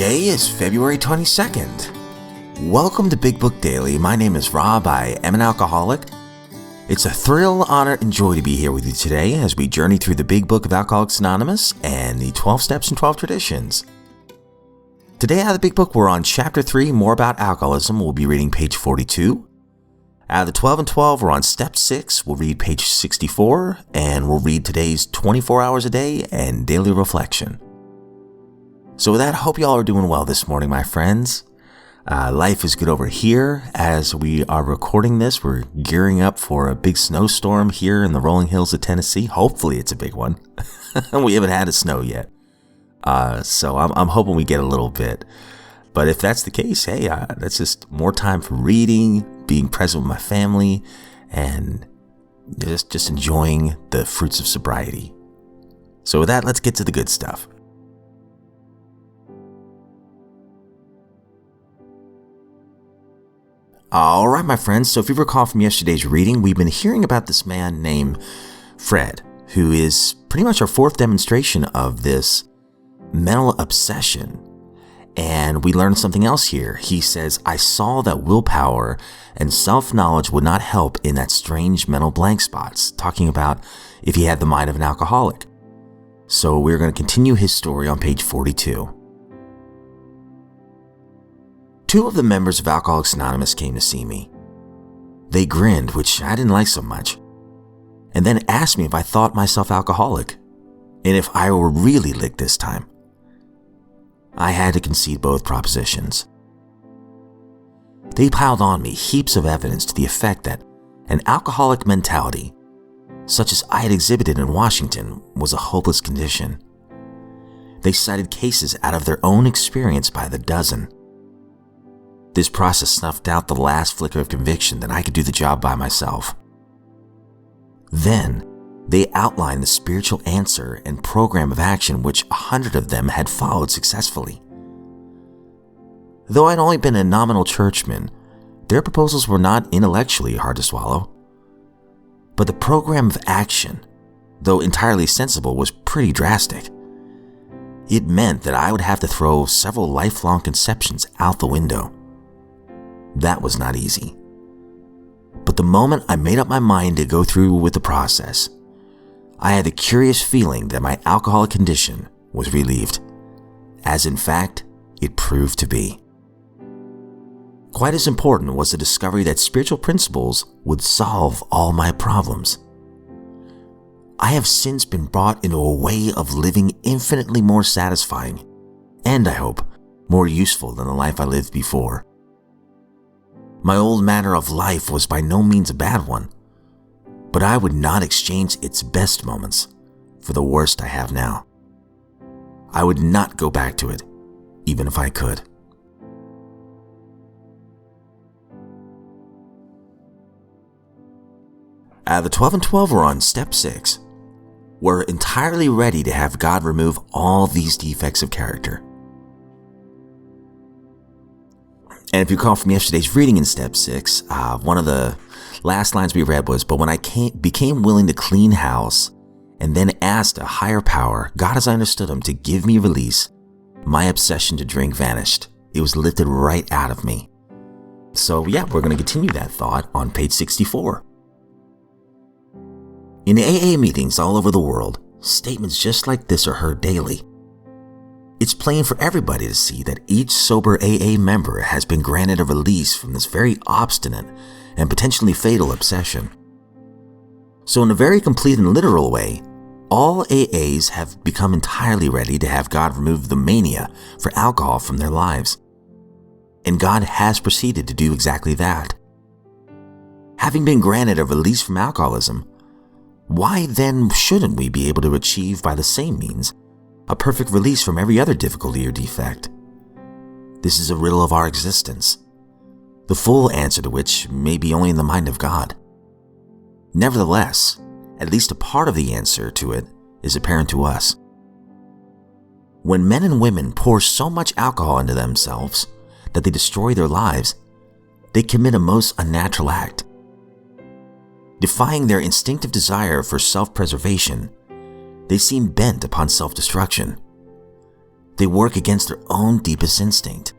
Today is February 22nd. Welcome to Big Book Daily. My name is Rob. I am an alcoholic. It's a thrill, honor, and joy to be here with you today as we journey through the Big Book of Alcoholics Anonymous and the 12 Steps and 12 Traditions. Today out of the Big Book, we're on Chapter 3, More About Alcoholism. We'll be reading page 42. Out of the 12 and 12, we're on Step 6. We'll read page 64, and we'll read today's 24 hours a day and daily reflection. So with that, I hope you all are doing well this morning, my friends. Life is good over here. As we are recording this, we're gearing up for a big snowstorm here in the rolling hills of Tennessee. Hopefully it's a big one. We haven't had a snow yet. So I'm hoping we get a little bit. But if that's the case, hey, that's just more time for reading, being present with my family, and just enjoying the fruits of sobriety. So with that, let's get to the good stuff. All right, my friends, so if you recall from yesterday's reading, we've been hearing about this man named Fred, who is pretty much our fourth demonstration of this mental obsession. And we learned something else here. He says, I saw that willpower and self-knowledge would not help in that strange mental blank spots, talking about if he had the mind of an alcoholic. So we're going to continue his story on page 42. Two of the members of Alcoholics Anonymous came to see me. They grinned, which I didn't like so much, and then asked me if I thought myself alcoholic, and if I were really licked this time. I had to concede both propositions. They piled on me heaps of evidence to the effect that an alcoholic mentality, such as I had exhibited in Washington, was a hopeless condition. They cited cases out of their own experience by the dozen. This process snuffed out the last flicker of conviction that I could do the job by myself. Then, they outlined the spiritual answer and program of action which 100 of them had followed successfully. Though I'd only been a nominal churchman, their proposals were not intellectually hard to swallow. But the program of action, though entirely sensible, was pretty drastic. It meant that I would have to throw several lifelong conceptions out the window. That was not easy. But the moment I made up my mind to go through with the process, I had the curious feeling that my alcoholic condition was relieved, as in fact, it proved to be. Quite as important was the discovery that spiritual principles would solve all my problems. I have since been brought into a way of living infinitely more satisfying, and I hope, more useful than the life I lived before. My old manner of life was by no means a bad one, but I would not exchange its best moments for the worst I have now. I would not go back to it, even if I could. Out of the 12 and 12, we're on Step 6. We're entirely ready to have God remove all these defects of character. And if you recall from yesterday's reading in Step 6, one of the last lines we read was, but when I became willing to clean house and then asked a higher power, God as I understood him, to give me release, my obsession to drink vanished. It was lifted right out of me. So yeah, we're going to continue that thought on page 64. In AA meetings all over the world, statements just like this are heard daily. It's plain for everybody to see that each sober AA member has been granted a release from this very obstinate and potentially fatal obsession. So in a very complete and literal way, all AAs have become entirely ready to have God remove the mania for alcohol from their lives. And God has proceeded to do exactly that. Having been granted a release from alcoholism, why then shouldn't we be able to achieve by the same means a perfect release from every other difficulty or defect? This is a riddle of our existence, the full answer to which may be only in the mind of God. Nevertheless, at least a part of the answer to it is apparent to us. When men and women pour so much alcohol into themselves that they destroy their lives, they commit a most unnatural act. Defying their instinctive desire for self-preservation, they seem bent upon self-destruction. They work against their own deepest instinct.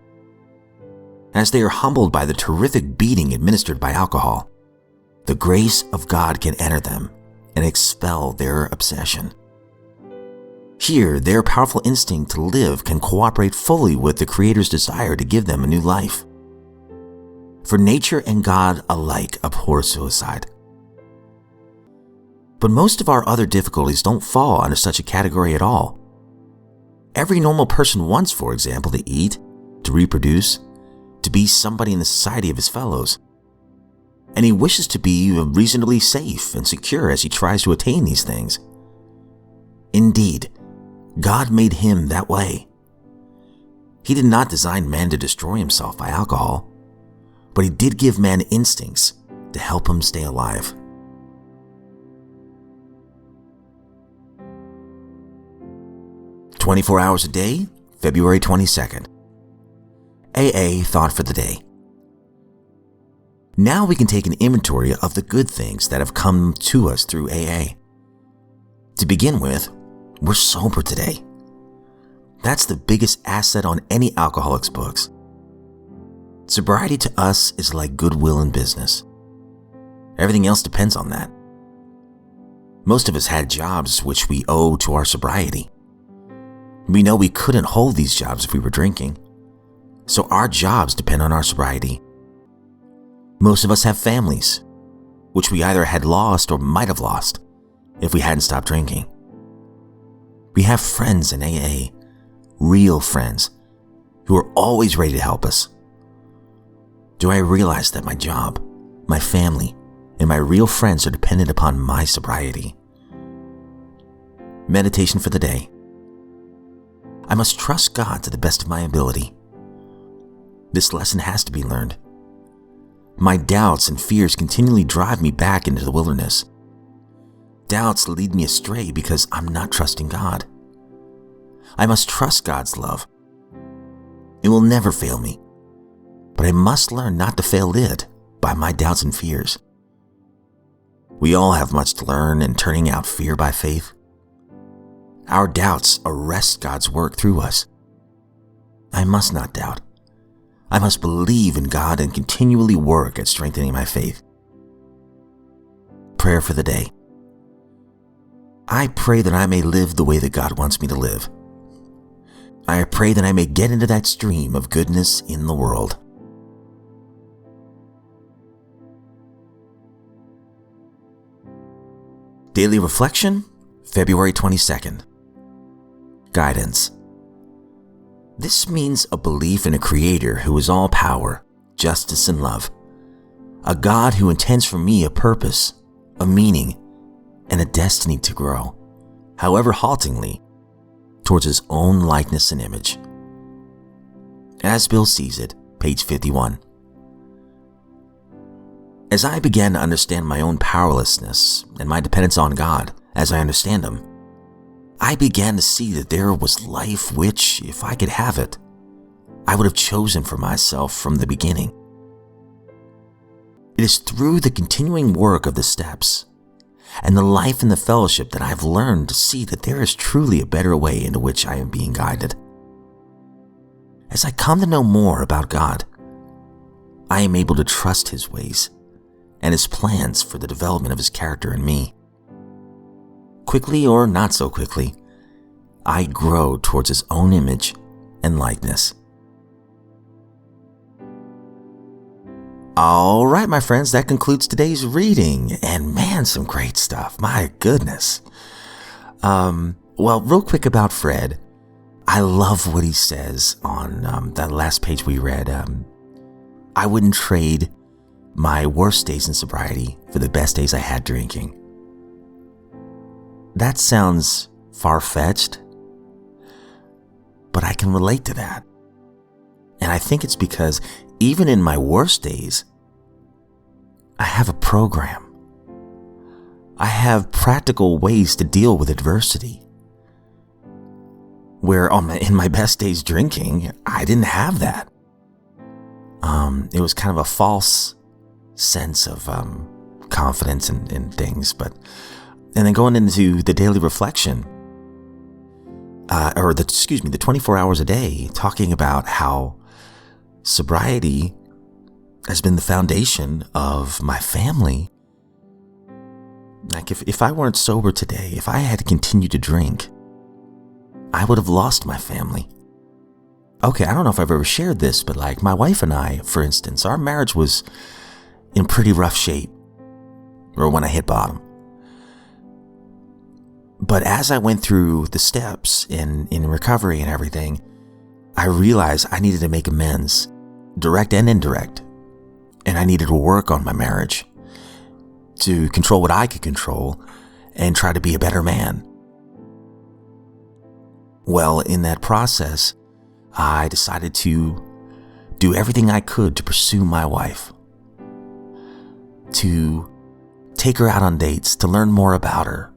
As they are humbled by the terrific beating administered by alcohol, the grace of God can enter them and expel their obsession. Here, their powerful instinct to live can cooperate fully with the Creator's desire to give them a new life. For nature and God alike abhor suicide. But most of our other difficulties don't fall under such a category at all. Every normal person wants, for example, to eat, to reproduce, to be somebody in the society of his fellows. And he wishes to be reasonably safe and secure as he tries to attain these things. Indeed, God made him that way. He did not design man to destroy himself by alcohol, but he did give man instincts to help him stay alive. "24 hours a day, February 22nd. AA thought for the day. Now we can take an inventory of the good things that have come to us through AA. To begin with, we're sober today. That's the biggest asset on any alcoholic's books. Sobriety to us is like goodwill in business. Everything else depends on that. Most of us had jobs which we owe to our sobriety. We know we couldn't hold these jobs if we were drinking, so our jobs depend on our sobriety. Most of us have families, which we either had lost or might have lost if we hadn't stopped drinking. We have friends in AA, real friends, who are always ready to help us. Do I realize that my job, my family, and my real friends are dependent upon my sobriety? Meditation for the day. I must trust God to the best of my ability. This lesson has to be learned. My doubts and fears continually drive me back into the wilderness. Doubts lead me astray because I'm not trusting God. I must trust God's love. It will never fail me, but I must learn not to fail it by my doubts and fears. We all have much to learn in turning out fear by faith. Our doubts arrest God's work through us. I must not doubt. I must believe in God and continually work at strengthening my faith. Prayer for the day. I pray that I may live the way that God wants me to live. I pray that I may get into that stream of goodness in the world. Daily Reflection, February 22nd. Guidance. This means a belief in a Creator who is all power, justice, and love. A God who intends for me a purpose, a meaning, and a destiny to grow, however haltingly, towards His own likeness and image. As Bill sees it, page 51. As I began to understand my own powerlessness and my dependence on God, as I understand Him, I began to see that there was life which, if I could have it, I would have chosen for myself from the beginning. It is through the continuing work of the steps and the life in the fellowship that I have learned to see that there is truly a better way into which I am being guided. As I come to know more about God, I am able to trust His ways and His plans for the development of His character in me. Quickly or not so quickly, I grow towards His own image and likeness. All right, my friends, that concludes today's reading. And man, some great stuff. My goodness. Well, real quick about Fred. I love what he says on that last page we read. I wouldn't trade my worst days in sobriety for the best days I had drinking. That sounds far-fetched, but I can relate to that. And I think it's because even in my worst days, I have a program. I have practical ways to deal with adversity. Where in my best days drinking, I didn't have that. It was kind of a false sense of confidence in things. And then going into the daily reflection, the 24 hours a day, talking about how sobriety has been the foundation of my family. Like if I weren't sober today, if I had to continue to drink, I would have lost my family. Okay, I don't know if I've ever shared this, but like my wife and I, for instance, our marriage was in pretty rough shape, or when I hit bottom. But as I went through the steps in recovery and everything, I realized I needed to make amends, direct and indirect. And I needed to work on my marriage to control what I could control and try to be a better man. Well, in that process, I decided to do everything I could to pursue my wife, to take her out on dates, to learn more about her,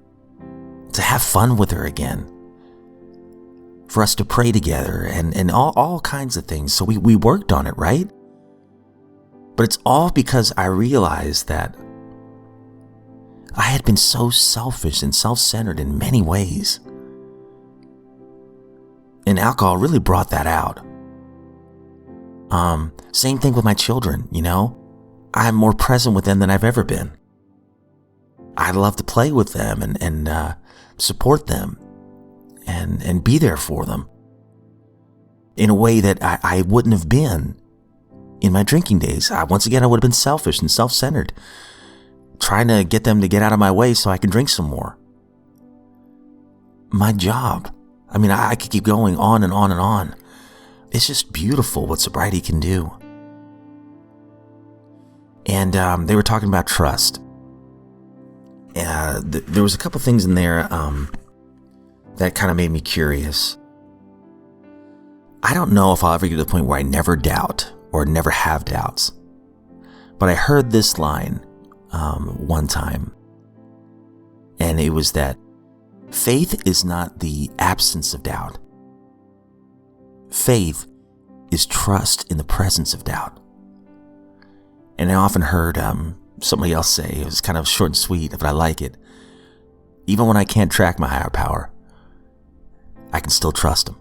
to have fun with her again, for us to pray together and all kinds of things. So we worked on it, right? But it's all because I realized that I had been so selfish and self-centered in many ways. And alcohol really brought that out. Same thing with my children, I'm more present with them than I've ever been. I love to play with them and support them and be there for them in a way that I wouldn't have been in my drinking days. Once again, I would have been selfish and self-centered, trying to get them to get out of my way so I can drink some more. My job. I could keep going on and on and on. It's just beautiful what sobriety can do. And they were talking about trust. There was a couple things in there that kind of made me curious. I don't know if I'll ever get to the point where I never doubt or never have doubts. But I heard this line one time. And it was that faith is not the absence of doubt. Faith is trust in the presence of doubt. And I often heard somebody else say, it was kind of short and sweet, but I like it. Even when I can't track my higher power, I can still trust him.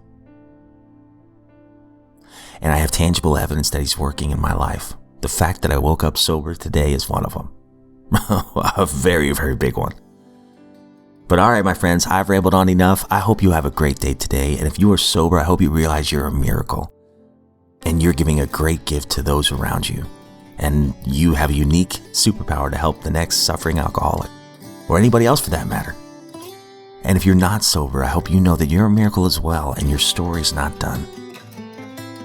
And I have tangible evidence that he's working in my life. The fact that I woke up sober today is one of them. A very, very big one. But all right, my friends, I've rambled on enough. I hope you have a great day today. And if you are sober, I hope you realize you're a miracle. And you're giving a great gift to those around you. And you have a unique superpower to help the next suffering alcoholic, or anybody else for that matter. And if you're not sober, I hope you know that you're a miracle as well, and your story's not done.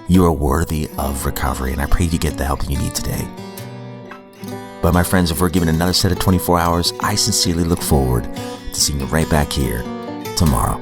You are worthy of recovery, and I pray you get the help you need today. But my friends, if we're given another set of 24 hours, I sincerely look forward to seeing you right back here tomorrow.